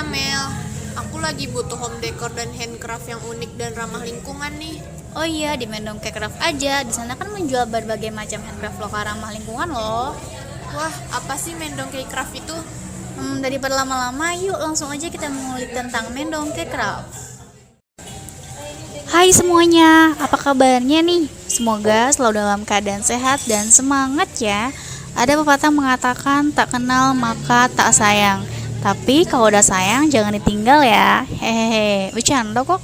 Mel, aku lagi butuh home decor dan handcraft yang unik dan ramah lingkungan nih. Oh iya, di Mendong Craft aja. Di sana kan menjual berbagai macam handcraft lokal ramah lingkungan loh. Wah, apa sih Mendong Craft itu? Daripada lama-lama, yuk langsung aja kita mengulik tentang Mendong Craft. Hai semuanya, apa kabarnya nih? Semoga selalu dalam keadaan sehat dan semangat ya. Ada pepatah mengatakan tak kenal maka tak sayang. Tapi kalau udah sayang jangan ditinggal ya. Hehehe, bercanda kok.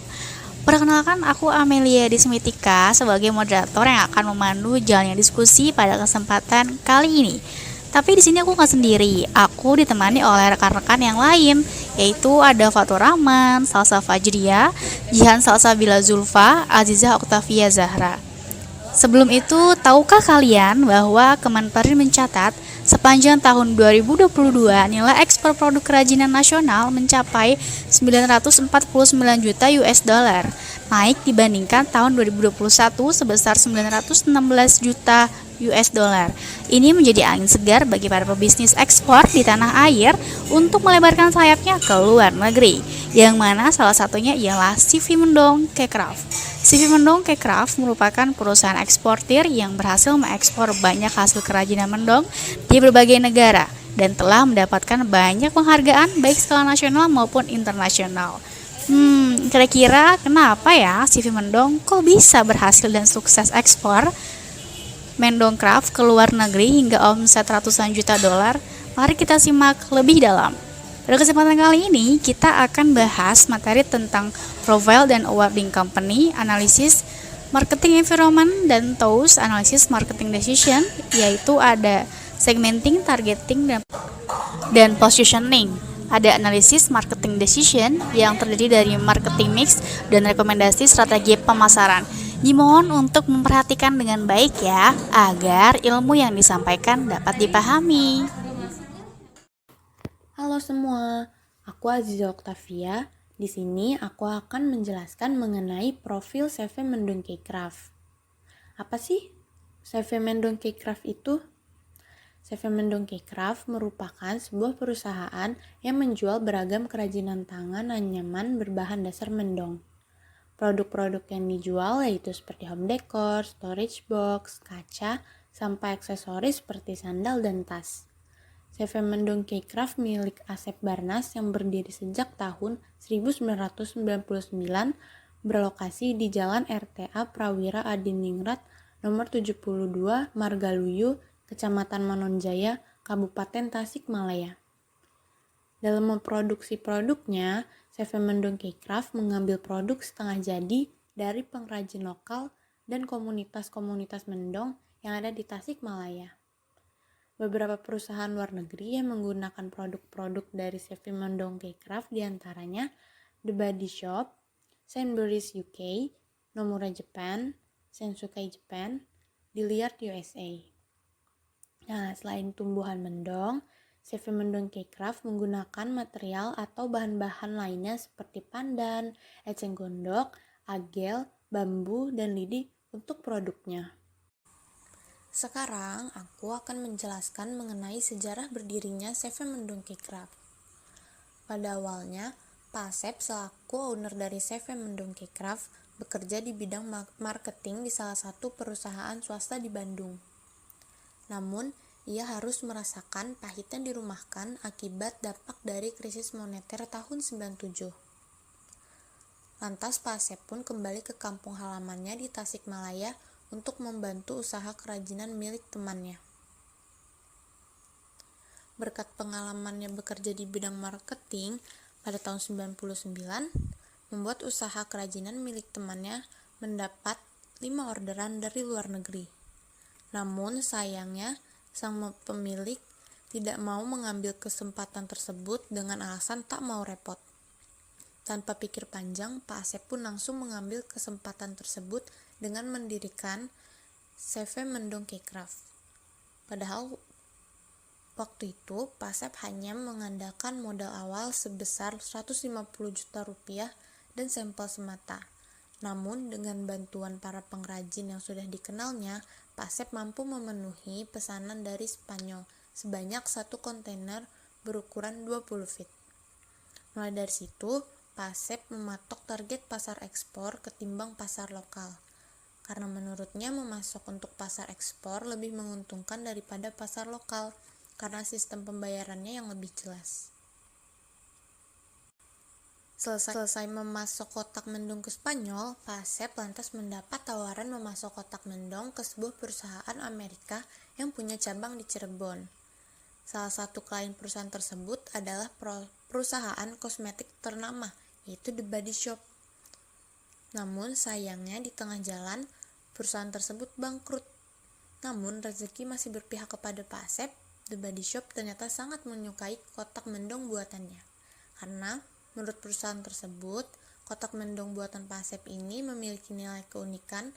Perkenalkan aku Amelia Dismitika sebagai moderator yang akan memandu jalannya diskusi pada kesempatan kali ini. Tapi di sini aku nggak sendiri, aku ditemani oleh rekan-rekan yang lain, yaitu ada Fatur Rahman, Salsa Fajria, Jihan Salsabila Zulfa, Aziza Oktavia Zahra. Sebelum itu, tahukah kalian bahwa Kemenperin mencatat sepanjang tahun 2022 nilai ekspor produk kerajinan nasional mencapai 949 juta US dollar, naik dibandingkan tahun 2021 sebesar 916 juta US dollar. Ini menjadi angin segar bagi para pebisnis ekspor di tanah air untuk melebarkan sayapnya ke luar negeri, yang mana salah satunya ialah CV Mendong Craft. CV Mendong Craft merupakan perusahaan eksportir yang berhasil mengekspor banyak hasil kerajinan mendong di berbagai negara dan telah mendapatkan banyak penghargaan baik skala nasional maupun internasional. Kira-kira kenapa ya CV Mendong kok bisa berhasil dan sukses ekspor Mendong Craft ke luar negeri hingga omset ratusan juta dolar? Mari kita simak lebih dalam. Pada kesempatan kali ini, kita akan bahas materi tentang profile dan awarding company, analisis marketing environment, dan tools analisis marketing decision, yaitu ada segmenting, targeting, dan positioning. Ada analisis marketing decision yang terdiri dari marketing mix dan rekomendasi strategi pemasaran. Dimohon untuk memperhatikan dengan baik ya, agar ilmu yang disampaikan dapat dipahami. Halo semua, aku Aziza Oktavia. Di sini aku akan menjelaskan mengenai profil CV Mendong Craft. Apa sih CV Mendong Craft itu? CV Mendong Craft merupakan sebuah perusahaan yang menjual beragam kerajinan tangan anyaman berbahan dasar mendong. Produk-produk yang dijual yaitu seperti home decor, storage box, kaca, sampai aksesoris seperti sandal dan tas. CV Mendong Craft milik Asep Barnas yang berdiri sejak tahun 1999, berlokasi di Jalan RTA Prawira Adiningrat nomor 72 Margaluyu, Kecamatan Manonjaya, Kabupaten Tasikmalaya. Dalam memproduksi produknya, CV Mendong Craft mengambil produk setengah jadi dari pengrajin lokal dan komunitas-komunitas mendong yang ada di Tasikmalaya. Beberapa perusahaan luar negeri yang menggunakan produk-produk dari CV Mendong Craft diantaranya The Body Shop, Sainsbury's UK, Nomura Japan, Sensukai Japan, Diliart USA. Nah, selain tumbuhan mendong, CV Mendong Craft menggunakan material atau bahan-bahan lainnya seperti pandan, eceng gondok, agel, bambu, dan lidi untuk produknya. Sekarang aku akan menjelaskan mengenai sejarah berdirinya CV Mendong Craft. Pada awalnya, Pak Asep selaku owner dari CV Mendong Craft bekerja di bidang marketing di salah satu perusahaan swasta di Bandung. Namun, ia harus merasakan pahitnya dirumahkan akibat dampak dari krisis moneter tahun 97. Lantas Pak Asep pun kembali ke kampung halamannya di Tasikmalaya untuk membantu usaha kerajinan milik temannya. Berkat pengalamannya bekerja di bidang marketing pada tahun 99, membuat usaha kerajinan milik temannya mendapat 5 orderan dari luar negeri. Namun sayangnya, sang pemilik tidak mau mengambil kesempatan tersebut dengan alasan tak mau repot. Tanpa pikir panjang, Pak Asep pun langsung mengambil kesempatan tersebut dengan mendirikan CV Mendong Craft. Padahal waktu itu Pak Asep hanya mengandalkan modal awal sebesar 150 juta rupiah dan sampel semata. Namun dengan bantuan para pengrajin yang sudah dikenalnya, Pak Asep mampu memenuhi pesanan dari Spanyol sebanyak 1 kontainer berukuran 20 feet. Mulai dari situ, PASEP mematok target pasar ekspor ketimbang pasar lokal. Karena menurutnya memasok untuk pasar ekspor lebih menguntungkan daripada pasar lokal, karena sistem pembayarannya yang lebih jelas. Selesai memasok kotak mendung ke Spanyol, PASEP lantas mendapat tawaran memasok kotak mendung ke sebuah perusahaan Amerika yang punya cabang di Cirebon. Salah satu klien perusahaan tersebut adalah perusahaan kosmetik ternama, yaitu The Body Shop. Namun sayangnya di tengah jalan, perusahaan tersebut bangkrut. Namun rezeki masih berpihak kepada PASEP. The Body Shop ternyata sangat menyukai kotak mendung buatannya. Karena menurut perusahaan tersebut, kotak mendung buatan PASEP ini memiliki nilai keunikan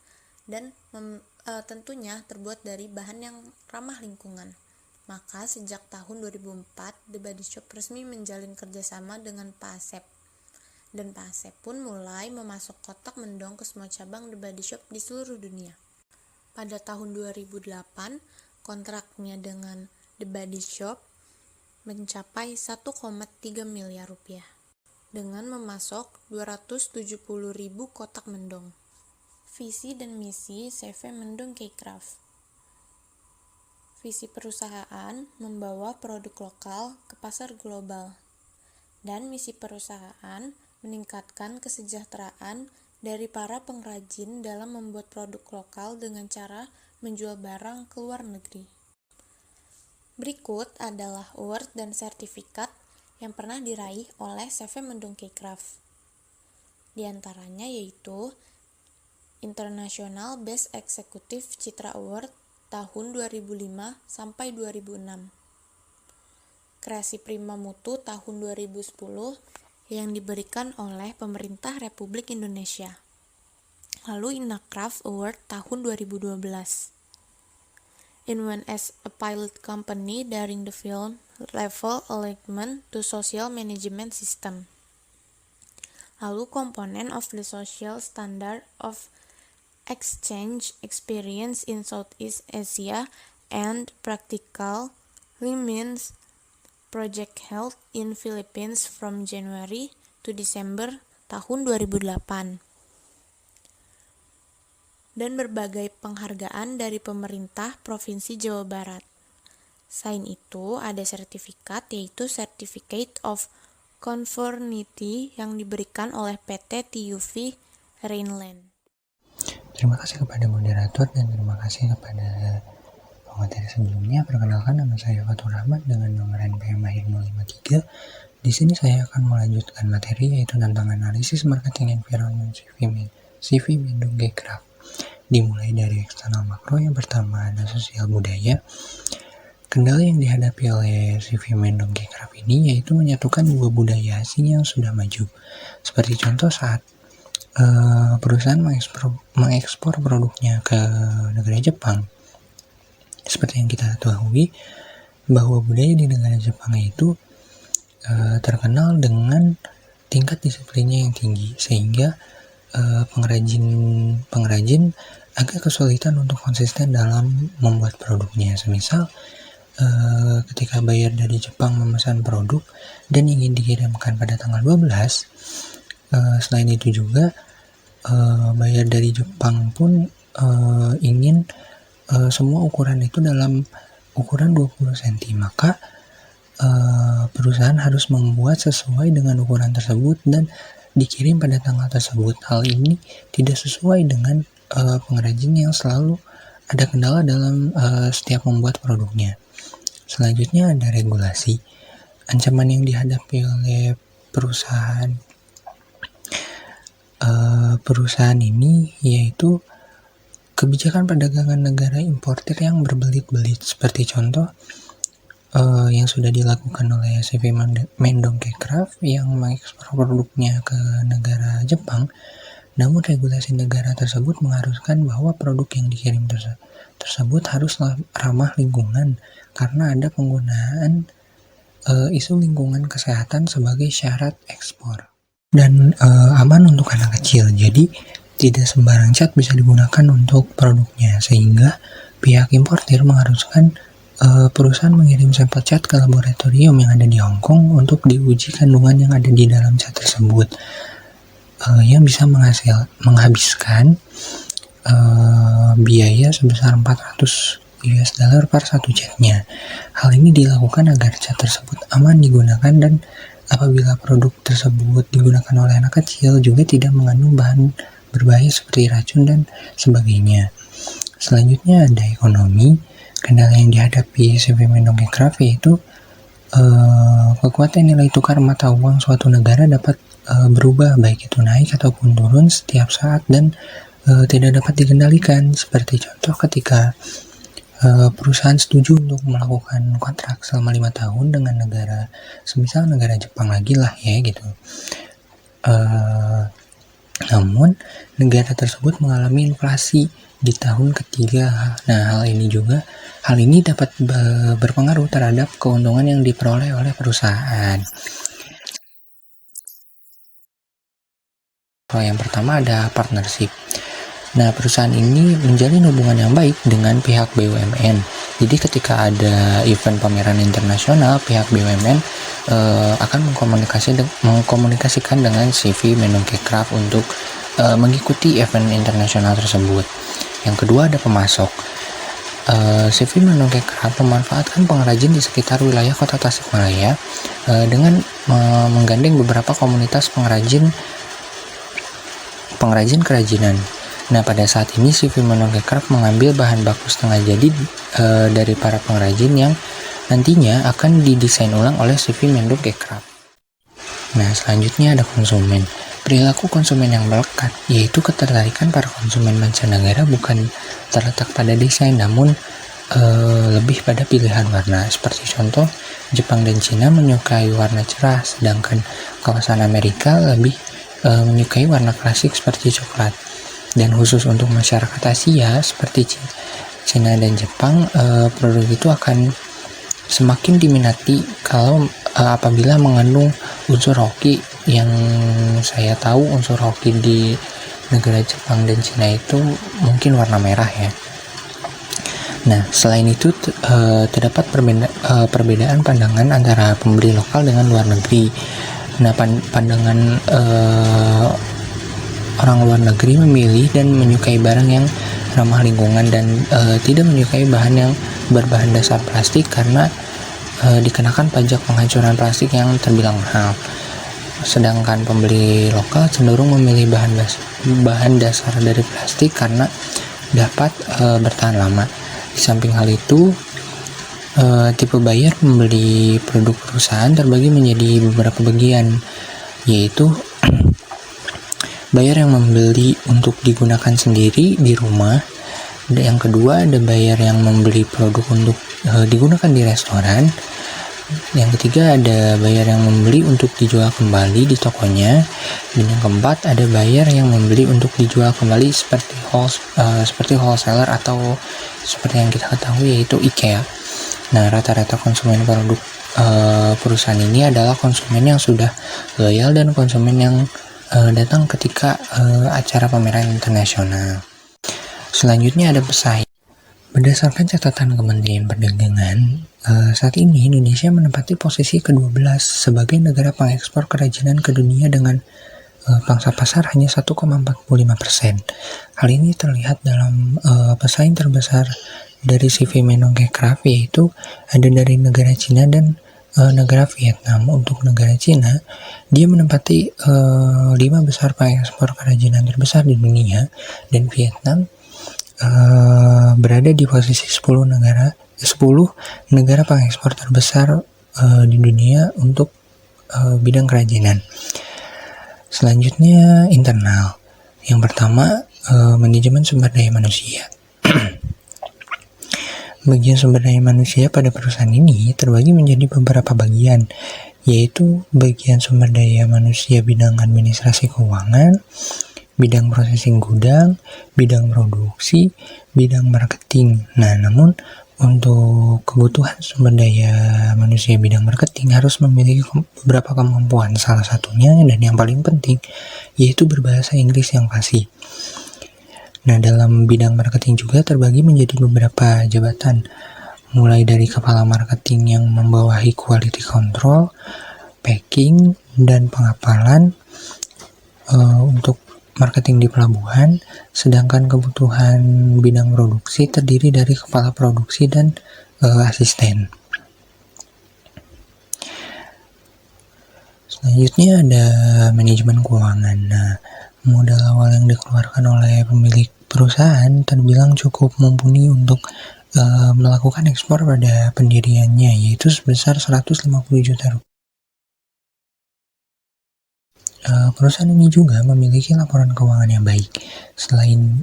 dan tentunya terbuat dari bahan yang ramah lingkungan. Maka sejak tahun 2004, The Body Shop resmi menjalin kerjasama dengan PASEP. Dan PASEP pun mulai memasok kotak mendung ke semua cabang The Body Shop di seluruh dunia. Pada tahun 2008, kontraknya dengan The Body Shop mencapai 1,3 miliar rupiah dengan memasok 270.000 kotak mendung. Visi dan misi CV Mendung K-Craft. Visi perusahaan membawa produk lokal ke pasar global, dan misi perusahaan meningkatkan kesejahteraan dari para pengrajin dalam membuat produk lokal dengan cara menjual barang ke luar negeri. Berikut adalah award dan sertifikat yang pernah diraih oleh CV Mendung K-Craft. Di antaranya yaitu International Best Executive Citra Award tahun 2005 sampai 2006. Kreasi Prima Mutu tahun 2010 yang diberikan oleh Pemerintah Republik Indonesia. Lalu Inacraft Award tahun 2012. In as a pilot company during the film level alignment to social management system. Lalu komponen of the social standard of exchange experience in Southeast Asia and practical means project held in Philippines from January to December tahun 2008. Dan berbagai penghargaan dari pemerintah Provinsi Jawa Barat. Selain itu, ada sertifikat yaitu Certificate of Conformity yang diberikan oleh PT TUV Rhineland. Terima kasih kepada moderator dan terima kasih kepada pemateri sebelumnya. Perkenalkan, nama saya Fatur Rahmat dengan nomor NPM Mahir 053. Di sini saya akan melanjutkan materi yaitu tentang analisis marketing environment CV Mendung K-Craft. Dimulai dari eksternal makro, yang pertama ada sosial budaya. Kendala yang dihadapi oleh CV Mendung K-Craft ini yaitu menyatukan dua budaya asing yang sudah maju. Seperti contoh saat perusahaan mengekspor produknya ke negara Jepang. Seperti yang kita ketahui bahwa budaya di negara Jepang itu terkenal dengan tingkat disiplinnya yang tinggi, sehingga pengrajin agak kesulitan untuk konsisten dalam membuat produknya. Semisal ketika buyer dari Jepang memesan produk dan ingin dikirimkan pada tanggal 12, selain itu juga buyer dari Jepang pun ingin semua ukuran itu dalam ukuran 20 cm, maka perusahaan harus membuat sesuai dengan ukuran tersebut dan dikirim pada tanggal tersebut. Hal ini tidak sesuai dengan pengrajin yang selalu ada kendala dalam setiap membuat produknya. Selanjutnya ada regulasi. Ancaman yang dihadapi oleh perusahaan ini yaitu kebijakan perdagangan negara importir yang berbelit-belit. Seperti contoh yang sudah dilakukan oleh CV Mendung K-Craft yang mengekspor produknya ke negara Jepang, namun regulasi negara tersebut mengharuskan bahwa produk yang dikirim tersebut harus ramah lingkungan karena ada penggunaan isu lingkungan kesehatan sebagai syarat ekspor dan aman untuk anak kecil. Jadi tidak sembarang cat bisa digunakan untuk produknya, sehingga pihak importir mengharuskan perusahaan mengirim sampel cat ke laboratorium yang ada di Hong Kong untuk diuji kandungan yang ada di dalam cat tersebut, yang bisa menghabiskan biaya sebesar 400 US dollar per satu catnya. Hal ini dilakukan agar cat tersebut aman digunakan dan apabila produk tersebut digunakan oleh anak kecil juga tidak mengandung bahan berbahaya seperti racun dan sebagainya. Selanjutnya ada ekonomi. Kendala yang dihadapi CV Mendong Aircraft yaitu kekuatan nilai tukar mata uang suatu negara dapat berubah, baik itu naik ataupun turun setiap saat dan tidak dapat dikendalikan. Seperti contoh ketika perusahaan setuju untuk melakukan kontrak selama 5 tahun dengan negara, semisal negara Jepang lagi lah ya gitu. Namun negara tersebut mengalami inflasi di tahun ketiga. Nah, hal ini dapat berpengaruh terhadap keuntungan yang diperoleh oleh perusahaan. Yang pertama ada partnership. Nah, perusahaan ini menjalin hubungan yang baik dengan pihak BUMN. Jadi ketika ada event pameran internasional, pihak BUMN akan mengkomunikasikan dengan CV Mendong Aircraft untuk mengikuti event internasional tersebut. Yang kedua ada pemasok. CV Mendong Aircraft memanfaatkan pengrajin di sekitar wilayah kota Tasikmalaya dengan menggandeng beberapa komunitas pengrajin kerajinan. Nah, pada saat ini CV Mendong Aircraft mengambil bahan baku setengah jadi dari para pengrajin yang nantinya akan didesain ulang oleh CV Mendong Aircraft. Nah, selanjutnya ada konsumen. Perilaku konsumen yang melekat, yaitu ketertarikan para konsumen mancanegara bukan terletak pada desain, namun lebih pada pilihan warna. Seperti contoh, Jepang dan Cina menyukai warna cerah, sedangkan kawasan Amerika lebih menyukai warna klasik seperti coklat. Dan khusus untuk masyarakat Asia seperti Cina dan Jepang, produk itu akan semakin diminati kalau apabila mengandung unsur hoki. Yang saya tahu unsur hoki di negara Jepang dan Cina itu mungkin warna merah ya. Nah, selain itu terdapat perbedaan pandangan antara pembeli lokal dengan luar negeri. Nah, pandangan orang luar negeri memilih dan menyukai barang yang ramah lingkungan dan tidak menyukai bahan yang berbahan dasar plastik karena dikenakan pajak penghancuran plastik yang terbilang mahal. Sedangkan pembeli lokal cenderung memilih bahan dasar dari plastik karena dapat bertahan lama. Di samping hal itu, tipe buyer membeli produk perusahaan terbagi menjadi beberapa bagian, yaitu buyer yang membeli untuk digunakan sendiri di rumah. Yang kedua ada buyer yang membeli produk untuk digunakan di restoran. Yang ketiga ada buyer yang membeli untuk dijual kembali di tokonya. Dan yang keempat ada buyer yang membeli untuk dijual kembali seperti wholesaler atau seperti yang kita ketahui yaitu IKEA. Nah, rata-rata konsumen produk perusahaan ini adalah konsumen yang sudah loyal dan konsumen yang datang ketika acara pameran internasional. Selanjutnya ada pesaing. Berdasarkan catatan Kementerian Perdagangan, saat ini Indonesia menempati posisi ke-12 sebagai negara pengekspor kerajinan ke dunia dengan pangsa pasar hanya 1,45%. Hal ini terlihat dalam pesaing terbesar dari CV Mendong Aircraft, yaitu ada dari negara Cina dan negara Vietnam. Untuk negara Cina, dia menempati 5 besar pengekspor kerajinan terbesar di dunia, dan Vietnam berada di posisi 10 negara pengekspor terbesar di dunia untuk bidang kerajinan. Selanjutnya internal. Yang pertama, manajemen sumber daya manusia. Bagian sumber daya manusia pada perusahaan ini terbagi menjadi beberapa bagian, yaitu bagian sumber daya manusia bidang administrasi keuangan, bidang processing gudang, bidang produksi, bidang marketing. Nah, namun untuk kebutuhan sumber daya manusia bidang marketing harus memiliki beberapa kemampuan. Salah satunya dan yang paling penting yaitu berbahasa Inggris yang fasih. Nah, dalam bidang marketing juga terbagi menjadi beberapa jabatan, mulai dari kepala marketing yang membawahi quality control, packing, dan pengapalan untuk marketing di pelabuhan, sedangkan kebutuhan bidang produksi terdiri dari kepala produksi dan asisten. Selanjutnya ada manajemen keuangan. Nah, modal awal yang dikeluarkan oleh pemilik perusahaan terbilang cukup mumpuni untuk melakukan ekspor pada pendiriannya, yaitu sebesar 150 juta rupiah. Perusahaan ini juga memiliki laporan keuangan yang baik. Selain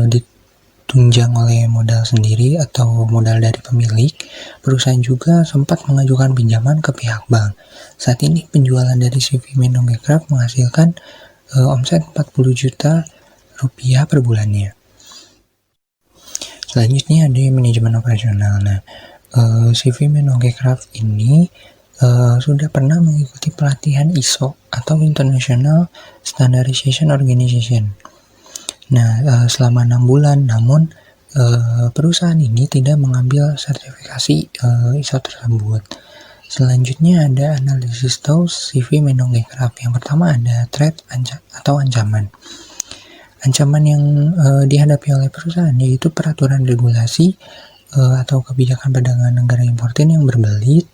ditunjang oleh modal sendiri atau modal dari pemilik, perusahaan juga sempat mengajukan pinjaman ke pihak bank. Saat ini penjualan dari CV Mendong Craft menghasilkan omset 40 juta rupiah per bulannya. Selanjutnya ada manajemen operasional. Nah, CV Mendong Craft ini sudah pernah mengikuti pelatihan ISO atau International Standardization Organization. Nah, selama 6 bulan, namun perusahaan ini tidak mengambil sertifikasi ISO tersebut. Selanjutnya ada analisis tools CV Mendong Craft. Yang pertama ada threat atau ancaman. Ancaman yang dihadapi oleh perusahaan yaitu peraturan regulasi atau kebijakan perdagangan negara importir yang berbelit.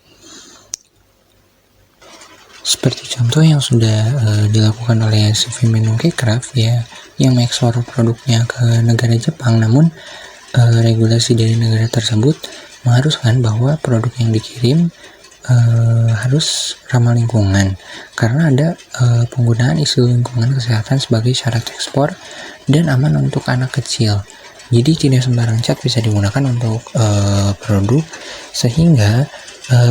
Seperti contoh yang sudah dilakukan oleh CV Mendong Craft ya, yang mengekspor produknya ke negara Jepang, namun regulasi dari negara tersebut mengharuskan bahwa produk yang dikirim harus ramah lingkungan karena ada penggunaan isu lingkungan kesehatan sebagai syarat ekspor dan aman untuk anak kecil. Jadi tidak sembarang cat bisa digunakan untuk produk, sehingga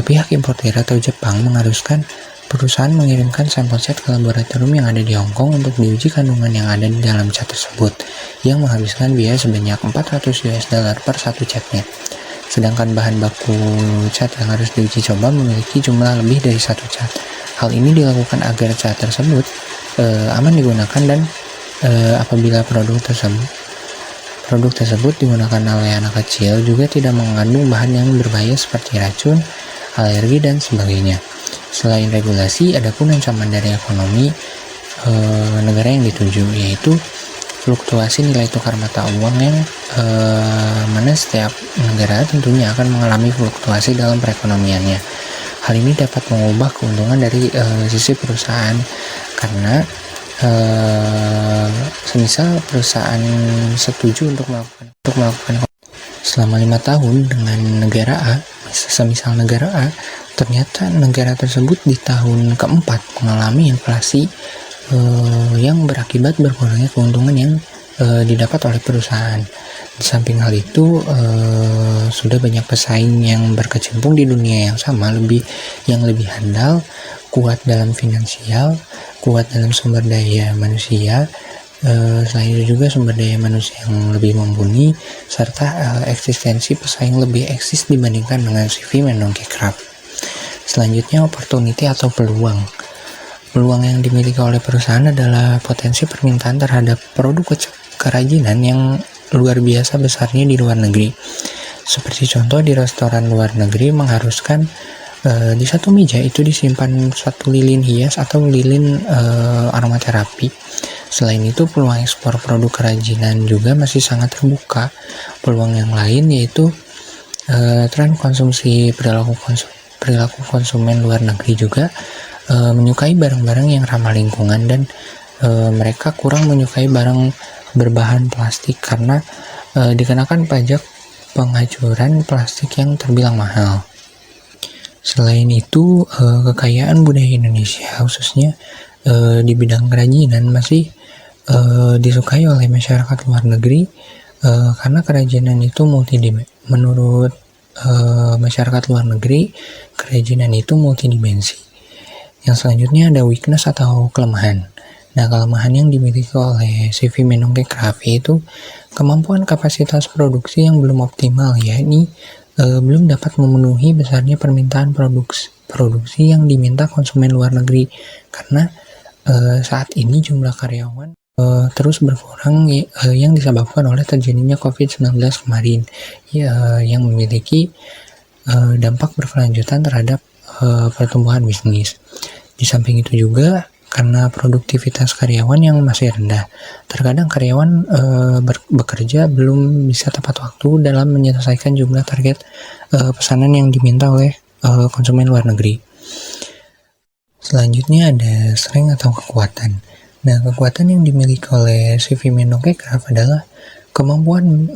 pihak importer atau Jepang mengharuskan perusahaan mengirimkan sampel cat ke laboratorium yang ada di Hong Kong untuk diuji kandungan yang ada di dalam cat tersebut, yang menghabiskan biaya sebanyak $400 per satu catnya. Sedangkan bahan baku cat yang harus diuji coba memiliki jumlah lebih dari satu cat. Hal ini dilakukan agar cat tersebut aman digunakan dan apabila produk tersebut digunakan oleh anak kecil juga tidak mengandung bahan yang berbahaya seperti racun, alergi, dan sebagainya. Selain regulasi, ada pun ancaman dari ekonomi negara yang dituju, yaitu fluktuasi nilai tukar mata uang yang mana setiap negara tentunya akan mengalami fluktuasi dalam perekonomiannya. Hal ini dapat mengubah keuntungan dari sisi perusahaan karena semisal perusahaan setuju untuk melakukan selama 5 tahun dengan negara A, semisal negara A, ternyata negara tersebut di tahun keempat mengalami inflasi yang berakibat berkurangnya keuntungan yang didapat oleh perusahaan. Di samping hal itu sudah banyak pesaing yang berkecimpung di dunia yang sama, yang lebih handal, kuat dalam finansial, kuat dalam sumber daya manusia. Selain itu juga sumber daya manusia yang lebih mumpuni serta eksistensi pesaing lebih eksis dibandingkan dengan CV Mendong Craft. Selanjutnya opportunity atau peluang. Peluang yang dimiliki oleh perusahaan adalah potensi permintaan terhadap produk kerajinan yang luar biasa besarnya di luar negeri. Seperti contoh di restoran luar negeri mengharuskan di satu meja itu disimpan satu lilin hias atau lilin aromaterapi. Selain itu, peluang ekspor produk kerajinan juga masih sangat terbuka. Peluang yang lain yaitu tren konsumsi perilaku konsumen luar negeri juga menyukai barang-barang yang ramah lingkungan dan mereka kurang menyukai barang berbahan plastik karena dikenakan pajak penghacuran plastik yang terbilang mahal. Selain itu, kekayaan budaya Indonesia khususnya di bidang kerajinan masih disukai oleh masyarakat luar negeri karena kerajinan itu menurut masyarakat luar negeri, kerajinan itu multidimensi. Yang selanjutnya ada weakness atau kelemahan. Nah, kelemahan yang dimiliki oleh CV Mendong Craft itu kemampuan kapasitas produksi yang belum optimal, yakni belum dapat memenuhi besarnya permintaan produksi yang diminta konsumen luar negeri karena saat ini jumlah karyawan terus berkurang yang disebabkan oleh terjadinya COVID-19 kemarin, yang memiliki dampak berkelanjutan terhadap pertumbuhan bisnis. Di samping itu juga karena produktivitas karyawan yang masih rendah, terkadang karyawan bekerja belum bisa tepat waktu dalam menyelesaikan jumlah target pesanan yang diminta oleh konsumen luar negeri. Selanjutnya ada strength atau kekuatan. Nah, kekuatan yang dimiliki oleh CV Mendong Kecraft adalah kemampuan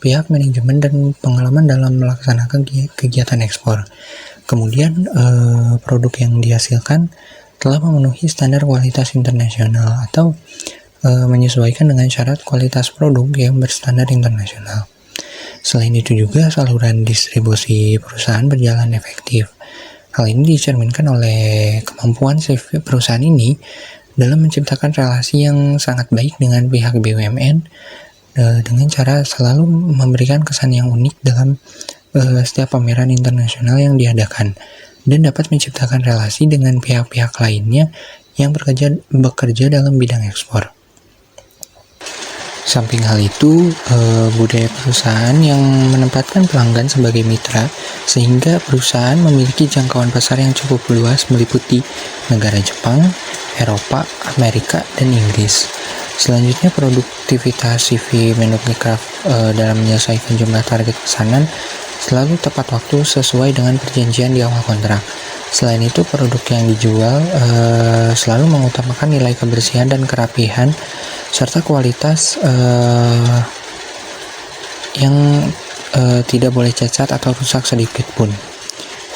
pihak manajemen dan pengalaman dalam melaksanakan kegiatan ekspor. Kemudian produk yang dihasilkan telah memenuhi standar kualitas internasional atau menyesuaikan dengan syarat kualitas produk yang berstandar internasional. Selain itu juga saluran distribusi perusahaan berjalan efektif. Hal ini dicerminkan oleh kemampuan perusahaan ini dalam menciptakan relasi yang sangat baik dengan pihak BUMN dengan cara selalu memberikan kesan yang unik dalam setiap pameran internasional yang diadakan, dan dapat menciptakan relasi dengan pihak-pihak lainnya yang bekerja dalam bidang ekspor. Samping hal itu, budaya perusahaan yang menempatkan pelanggan sebagai mitra, sehingga perusahaan memiliki jangkauan pasar yang cukup luas meliputi negara Jepang, Eropa, Amerika, dan Inggris. Selanjutnya, produktivitas CV Mendong Kecraft dalam menyelesaikan jumlah target pesanan selalu tepat waktu sesuai dengan perjanjian di awal kontrak. Selain itu, produk yang dijual selalu mengutamakan nilai kebersihan dan kerapihan serta kualitas yang tidak boleh cacat atau rusak sedikit pun.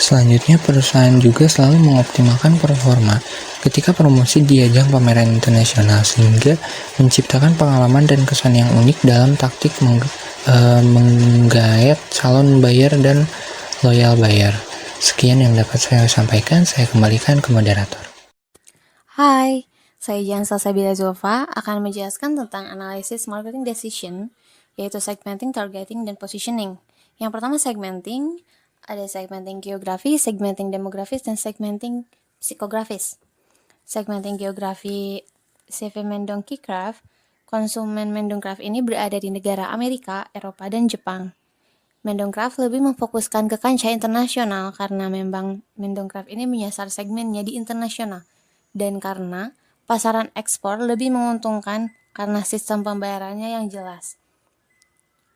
Selanjutnya, perusahaan juga selalu mengoptimalkan performa ketika promosi di ajang pameran internasional, sehingga menciptakan pengalaman dan kesan yang unik dalam taktik menggait calon buyer dan loyal buyer. Sekian yang dapat saya sampaikan, saya kembalikan ke moderator. Hai, saya Jan Salsabila Zulfa akan menjelaskan tentang analisis marketing decision, yaitu segmenting, targeting, dan positioning. Yang pertama segmenting, ada segmenting geografi, segmenting demografis, dan segmenting psikografis. Segmenting geografi CV Mendong Kecraft, konsumen Mendong Craft ini berada di negara Amerika, Eropa, dan Jepang. Mendong Craft lebih memfokuskan ke kancah internasional karena memang Mendong Craft ini menyasar segmennya di internasional, dan karena pasaran ekspor lebih menguntungkan karena sistem pembayarannya yang jelas.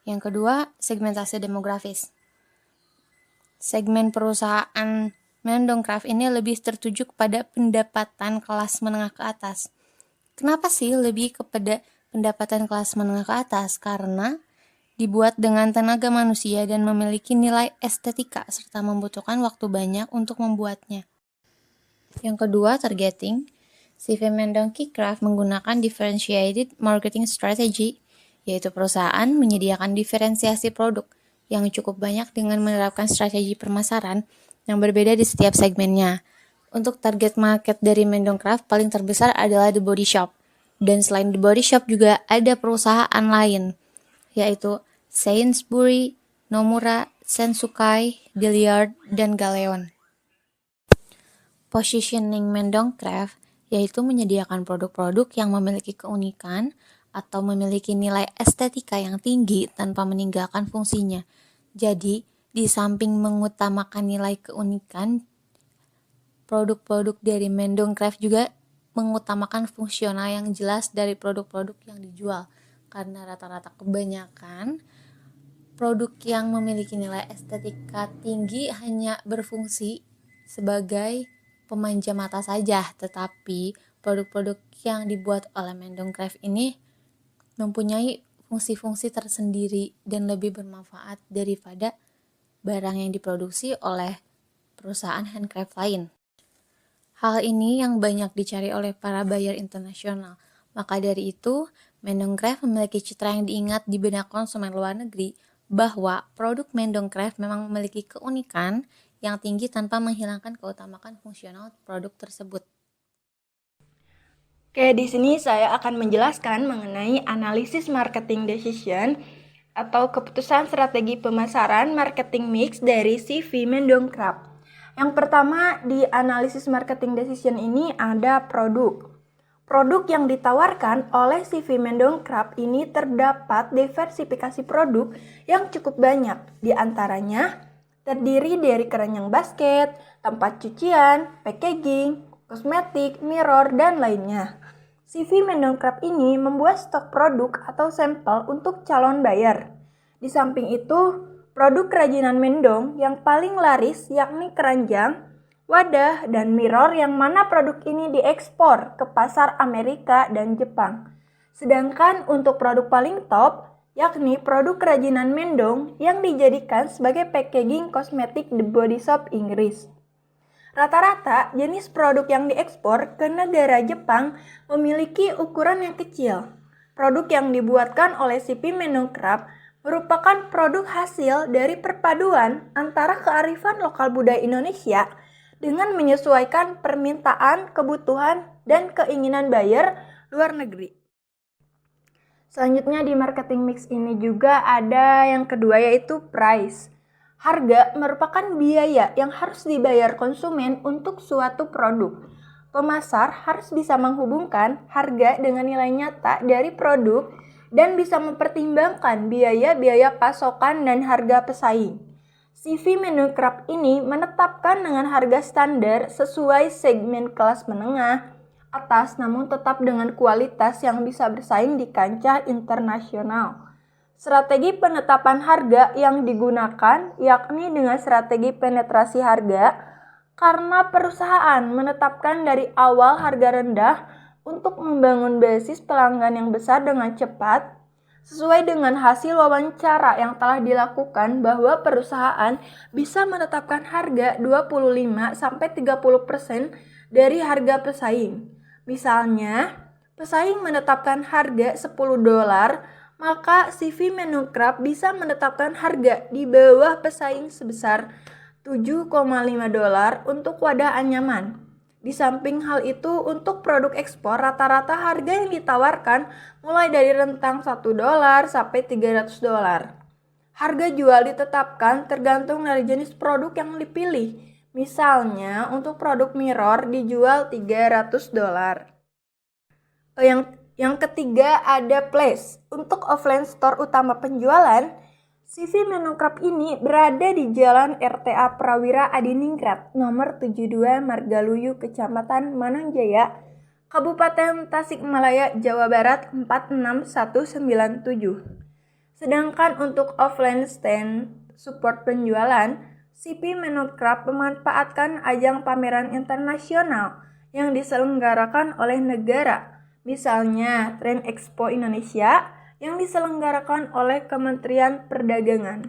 Yang kedua, segmentasi demografis. Segmen perusahaan Mendong Craft ini lebih tertuju kepada pendapatan kelas menengah ke atas. Kenapa sih lebih kepada pendapatan kelas menengah ke atas? Karena dibuat dengan tenaga manusia dan memiliki nilai estetika serta membutuhkan waktu banyak untuk membuatnya. Yang kedua, targeting. CV Mendong Kecraft menggunakan differentiated marketing strategy, yaitu perusahaan menyediakan diferensiasi produk yang cukup banyak dengan menerapkan strategi pemasaran yang berbeda di setiap segmennya. Untuk target market dari Mendong Craft paling terbesar adalah The Body Shop. Dan selain The Body Shop juga ada perusahaan lain, yaitu Sainsbury, Nomura, Sensukai, Dilliard, dan Galeon. Positioning Mendong Craft yaitu menyediakan produk-produk yang memiliki keunikan atau memiliki nilai estetika yang tinggi tanpa meninggalkan fungsinya. Jadi, di samping mengutamakan nilai keunikan, produk-produk dari Mendong Craft juga mengutamakan fungsional yang jelas dari produk-produk yang dijual. Karena rata-rata kebanyakan produk yang memiliki nilai estetika tinggi hanya berfungsi sebagai pemanja mata saja, tetapi produk-produk yang dibuat oleh Mendong Craft ini mempunyai fungsi-fungsi tersendiri dan lebih bermanfaat daripada barang yang diproduksi oleh perusahaan handcraft lain. Hal ini yang banyak dicari oleh para buyer internasional. Maka dari itu, Mendong Craft memiliki citra yang diingat di benak konsumen luar negeri bahwa produk Mendong Craft memang memiliki keunikan yang tinggi tanpa menghilangkan keutamaan fungsional produk tersebut. Oke, di sini saya akan menjelaskan mengenai analisis marketing decision atau keputusan strategi pemasaran marketing mix dari CV Mendong Craft. Yang pertama di analisis marketing decision ini ada produk. Produk yang ditawarkan oleh CV Mendongkrap ini terdapat diversifikasi produk yang cukup banyak. Di antaranya terdiri dari keranjang basket, tempat cucian, packaging, kosmetik, mirror, dan lainnya. CV Mendongkrap ini membuat stok produk atau sampel untuk calon buyer. Di samping itu, produk kerajinan Mendong yang paling laris yakni keranjang, wadah, dan mirror yang mana produk ini diekspor ke pasar Amerika dan Jepang. Sedangkan untuk produk paling top, yakni produk kerajinan Mendong yang dijadikan sebagai packaging kosmetik The Body Shop Inggris. Rata-rata jenis produk yang diekspor ke negara Jepang memiliki ukuran yang kecil. Produk yang dibuatkan oleh CV Mendongkrap merupakan produk hasil dari perpaduan antara kearifan lokal budaya Indonesia dengan menyesuaikan permintaan, kebutuhan, dan keinginan buyer luar negeri. Selanjutnya di marketing mix ini juga ada yang kedua yaitu price. Harga merupakan biaya yang harus dibayar konsumen untuk suatu produk. Pemasar harus bisa menghubungkan harga dengan nilai nyata dari produk dan bisa mempertimbangkan biaya-biaya pasokan dan harga pesaing. CV Mendongkrap ini menetapkan dengan harga standar sesuai segmen kelas menengah atas namun tetap dengan kualitas yang bisa bersaing di kancah internasional. Strategi penetapan harga yang digunakan yakni dengan strategi penetrasi harga karena perusahaan menetapkan dari awal harga rendah untuk membangun basis pelanggan yang besar dengan cepat. Sesuai dengan hasil wawancara yang telah dilakukan bahwa perusahaan bisa menetapkan harga 25-30% dari harga pesaing. Misalnya, pesaing menetapkan harga $10, maka CV Mendongkrap bisa menetapkan harga di bawah pesaing sebesar $7,5 untuk wadah anyaman. Di samping hal itu, untuk produk ekspor rata-rata harga yang ditawarkan mulai dari rentang $1 sampai $300. Harga jual ditetapkan tergantung dari jenis produk yang dipilih. Misalnya, untuk produk mirror dijual $300. Yang ketiga ada place. Untuk offline store utama penjualan, CV Mendongkrap ini berada di Jalan RTA Prawira Adiningrat, nomor 72 Margaluyu, Kecamatan Manonjaya, Kabupaten Tasikmalaya, Jawa Barat 46197. Sedangkan untuk offline stand support penjualan, CV Mendongkrap memanfaatkan ajang pameran internasional yang diselenggarakan oleh negara, misalnya Trade Expo Indonesia yang diselenggarakan oleh Kementerian Perdagangan.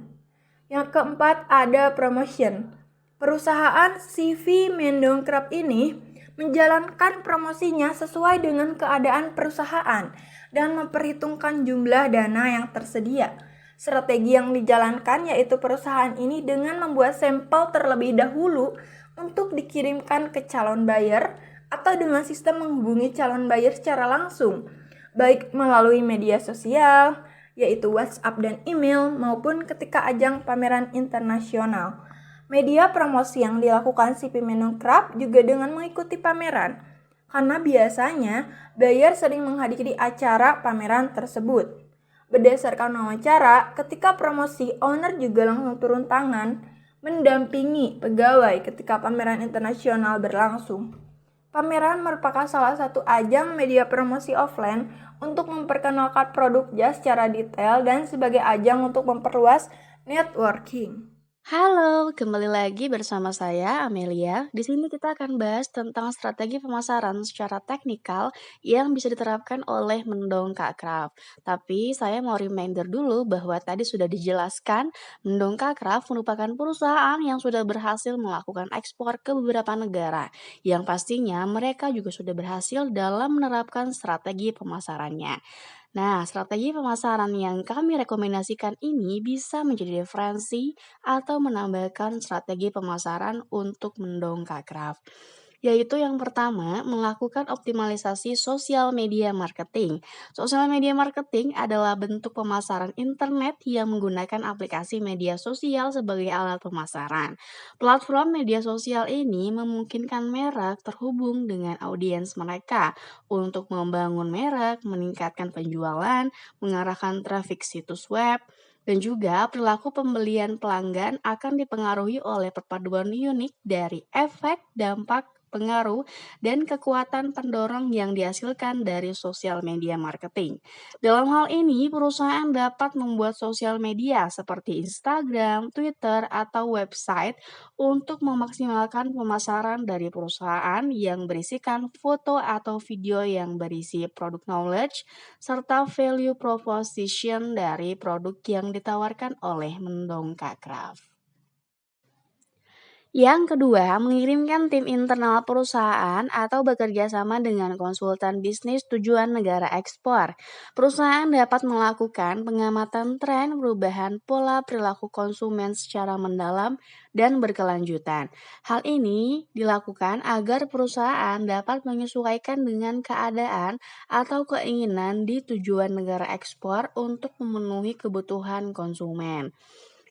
Yang keempat ada promotion. Perusahaan CV Mendongkrap ini menjalankan promosinya sesuai dengan keadaan perusahaan dan memperhitungkan jumlah dana yang tersedia. Strategi yang dijalankan yaitu perusahaan ini dengan membuat sampel terlebih dahulu untuk dikirimkan ke calon buyer atau dengan sistem menghubungi calon buyer secara langsung, baik melalui media sosial, yaitu WhatsApp dan email, maupun ketika ajang pameran internasional. Media promosi yang dilakukan CV Mendongkrap juga dengan mengikuti pameran, karena biasanya buyer sering menghadiri acara pameran tersebut. Berdasarkan wawancara, ketika promosi, owner juga langsung turun tangan mendampingi pegawai ketika pameran internasional berlangsung. Pameran merupakan salah satu ajang media promosi offline untuk memperkenalkan produk jas secara detail dan sebagai ajang untuk memperluas networking. Halo, kembali lagi bersama saya Amelia. Di sini kita akan bahas tentang strategi pemasaran secara teknikal yang bisa diterapkan oleh Mendongkrap. Tapi saya mau reminder dulu bahwa tadi sudah dijelaskan Mendongkrap merupakan perusahaan yang sudah berhasil melakukan ekspor ke beberapa negara. Yang pastinya mereka juga sudah berhasil dalam menerapkan strategi pemasarannya. Nah, strategi pemasaran yang kami rekomendasikan ini bisa menjadi referensi atau menambahkan strategi pemasaran untuk Mendongkrap. Yaitu yang pertama, melakukan optimalisasi sosial media marketing. Sosial media marketing adalah bentuk pemasaran internet yang menggunakan aplikasi media sosial sebagai alat pemasaran. Platform media sosial ini memungkinkan merek terhubung dengan audiens mereka untuk membangun merek, meningkatkan penjualan, mengarahkan trafik situs web, dan juga perilaku pembelian pelanggan akan dipengaruhi oleh perpaduan unik dari efek, dampak, pengaruh, dan kekuatan pendorong yang dihasilkan dari sosial media marketing. Dalam hal ini, perusahaan dapat membuat sosial media seperti Instagram, Twitter, atau website untuk memaksimalkan pemasaran dari perusahaan yang berisikan foto atau video yang berisi produk knowledge serta value proposition dari produk yang ditawarkan oleh Mendongkrak Craft. Yang kedua, mengirimkan tim internal perusahaan atau bekerja sama dengan konsultan bisnis tujuan negara ekspor. Perusahaan dapat melakukan pengamatan tren perubahan pola perilaku konsumen secara mendalam dan berkelanjutan. Hal ini dilakukan agar perusahaan dapat menyesuaikan dengan keadaan atau keinginan di tujuan negara ekspor untuk memenuhi kebutuhan konsumen.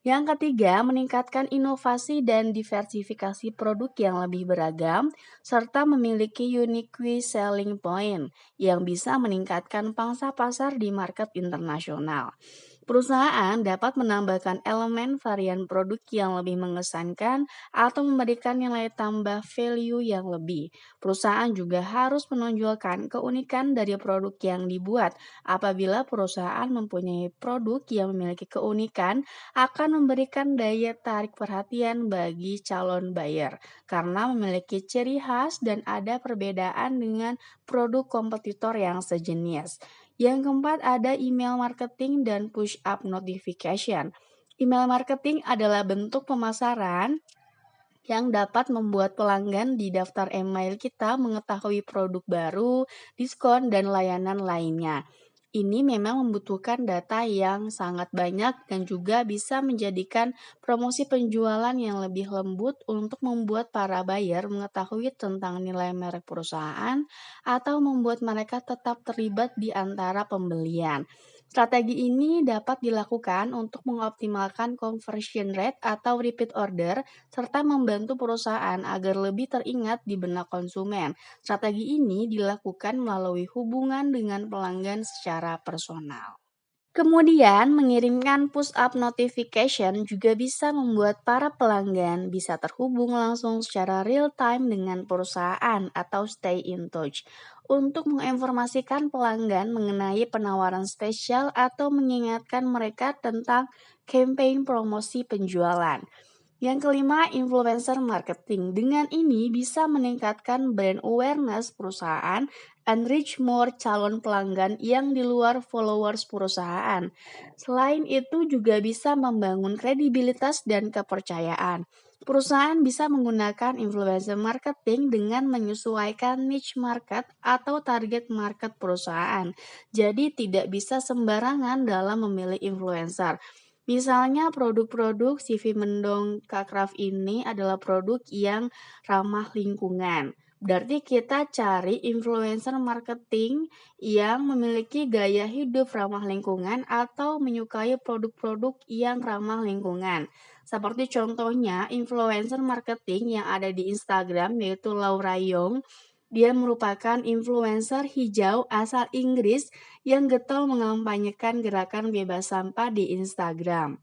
Yang ketiga, meningkatkan inovasi dan diversifikasi produk yang lebih beragam, serta memiliki unique selling point yang bisa meningkatkan pangsa pasar di market internasional. Perusahaan dapat menambahkan elemen varian produk yang lebih mengesankan atau memberikan nilai tambah value yang lebih. Perusahaan juga harus menonjolkan keunikan dari produk yang dibuat. Apabila perusahaan mempunyai produk yang memiliki keunikan, akan memberikan daya tarik perhatian bagi calon buyer karena memiliki ciri khas dan ada perbedaan dengan produk kompetitor yang sejenis. Yang keempat ada email marketing dan push up notification. Email marketing adalah bentuk pemasaran yang dapat membuat pelanggan di daftar email kita mengetahui produk baru, diskon, dan layanan lainnya. Ini memang membutuhkan data yang sangat banyak dan juga bisa menjadikan promosi penjualan yang lebih lembut untuk membuat para buyer mengetahui tentang nilai merek perusahaan atau membuat mereka tetap terlibat di antara pembelian. Strategi ini dapat dilakukan untuk mengoptimalkan conversion rate atau repeat order serta membantu perusahaan agar lebih teringat di benak konsumen. Strategi ini dilakukan melalui hubungan dengan pelanggan secara personal. Kemudian, mengirimkan push-up notification juga bisa membuat para pelanggan bisa terhubung langsung secara real-time dengan perusahaan atau stay in touch untuk menginformasikan pelanggan mengenai penawaran spesial atau mengingatkan mereka tentang campaign promosi penjualan. Yang kelima, influencer marketing. Dengan ini bisa meningkatkan brand awareness perusahaan and reach more calon pelanggan yang di luar followers perusahaan. Selain itu juga bisa membangun kredibilitas dan kepercayaan. Perusahaan bisa menggunakan influencer marketing dengan menyesuaikan niche market atau target market perusahaan. Jadi tidak bisa sembarangan dalam memilih influencer. Misalnya produk-produk CV Mendongkrak Craft ini adalah produk yang ramah lingkungan. Berarti kita cari influencer marketing yang memiliki gaya hidup ramah lingkungan atau menyukai produk-produk yang ramah lingkungan. Seperti contohnya influencer marketing yang ada di Instagram yaitu Laura Young. Dia merupakan influencer hijau asal Inggris yang getol mengampanyekan gerakan bebas sampah di Instagram.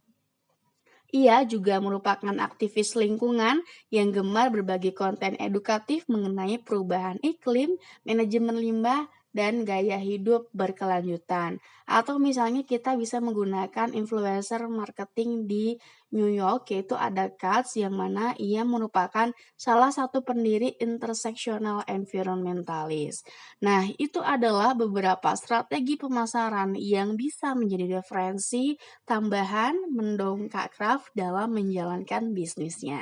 Ia juga merupakan aktivis lingkungan yang gemar berbagi konten edukatif mengenai perubahan iklim, manajemen limbah, dan gaya hidup berkelanjutan. Atau misalnya kita bisa menggunakan influencer marketing di New York yaitu ada Katz yang mana ia merupakan salah satu pendiri intersectional environmentalist. Nah, itu adalah beberapa strategi pemasaran yang bisa menjadi referensi tambahan Mendongkrak Craft dalam menjalankan bisnisnya.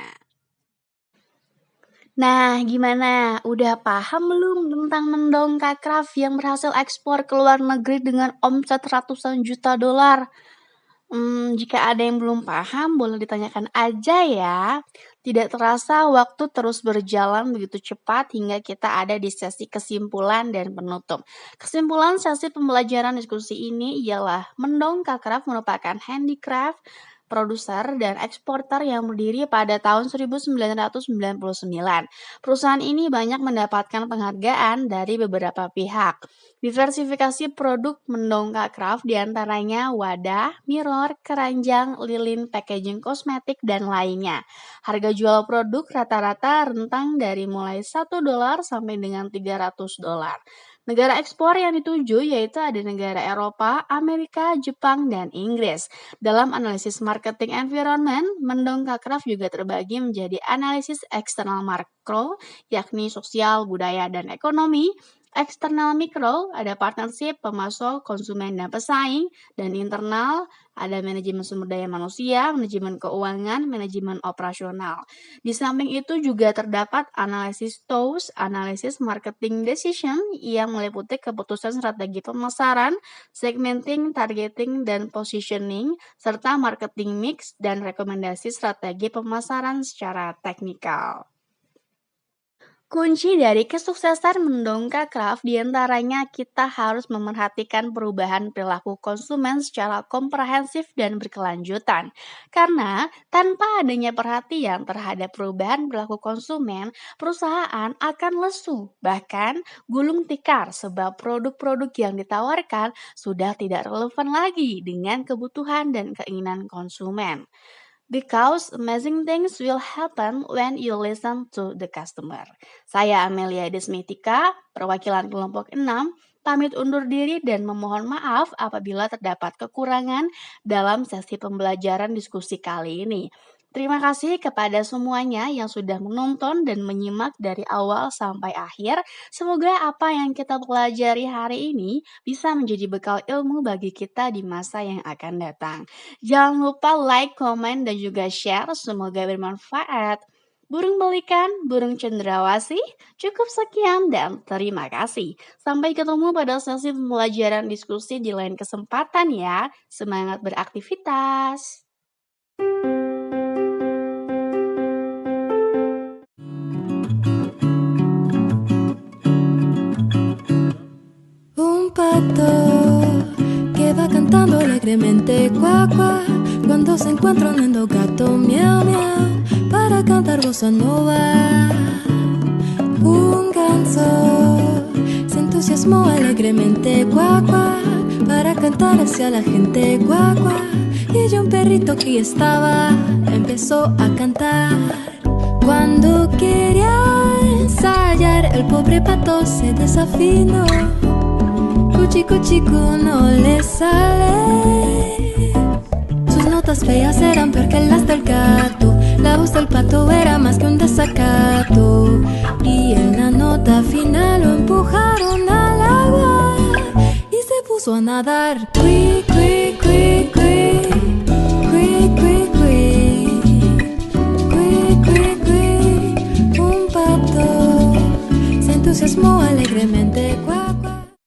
Nah, gimana? Udah paham belum tentang Mendongkrak Craft yang berhasil ekspor ke luar negeri dengan omset ratusan juta dolar? Jika ada yang belum paham, boleh ditanyakan aja ya. Tidak terasa waktu terus berjalan begitu cepat hingga kita ada di sesi kesimpulan dan penutup. Kesimpulan sesi pembelajaran diskusi ini ialah mendongkrak craft merupakan handicraft produser dan eksporter yang berdiri pada tahun 1999. Perusahaan ini banyak mendapatkan penghargaan dari beberapa pihak. Diversifikasi produk mendongkrak craft diantaranya wadah, mirror, keranjang, lilin, packaging kosmetik, dan lainnya. Harga jual produk rata-rata rentang dari mulai $1 sampai dengan $300. Negara ekspor yang dituju yaitu ada negara Eropa, Amerika, Jepang, dan Inggris. Dalam analisis marketing environment, mendongkrak craft juga terbagi menjadi analisis eksternal makro, yakni sosial, budaya, dan ekonomi. Eksternal mikro, ada partnership, pemasok, konsumen, dan pesaing. Dan internal, ada manajemen sumber daya manusia, manajemen keuangan, manajemen operasional. Di samping itu juga terdapat analisis TOWS, analisis marketing decision, yang meliputi keputusan strategi pemasaran, segmenting, targeting, dan positioning, serta marketing mix dan rekomendasi strategi pemasaran secara teknikal. Kunci dari kesuksesan mendongkrak craft diantaranya kita harus memerhatikan perubahan perilaku konsumen secara komprehensif dan berkelanjutan. Karena tanpa adanya perhatian terhadap perubahan perilaku konsumen, perusahaan akan lesu, bahkan gulung tikar sebab produk-produk yang ditawarkan sudah tidak relevan lagi dengan kebutuhan dan keinginan konsumen. Because amazing things will happen when you listen to the customer. Saya Amelia Desmitika, perwakilan kelompok 6, pamit undur diri dan memohon maaf apabila terdapat kekurangan dalam sesi pembelajaran diskusi kali ini. Terima kasih kepada semuanya yang sudah menonton dan menyimak dari awal sampai akhir. Semoga apa yang kita pelajari hari ini bisa menjadi bekal ilmu bagi kita di masa yang akan datang. Jangan lupa like, komen, dan juga share. Semoga bermanfaat. Burung pelikan, burung cendrawasih, cukup sekian dan terima kasih. Sampai ketemu pada sesi pembelajaran diskusi di lain kesempatan ya. Semangat beraktivitas. Un pato que va cantando alegremente cuac cuac cuando se encuentra un lindo gato miau miau para cantar bossa nova. Un ganso se entusiasmó alegremente cuac cuac para cantar hacia la gente cuac cuac y un perrito que estaba empezó a cantar. Cuando quería ensayar el pobre pato se desafinó. Cuchico chico no le sale. Sus notas feas eran peor que las del gato. La voz del pato era más que un desacato. Y en la nota final lo empujaron al agua y se puso a nadar. Cui, cui, cui, cui. Cui, cui, cui. Cui, cui, cui. Un pato se entusiasmó alegremente.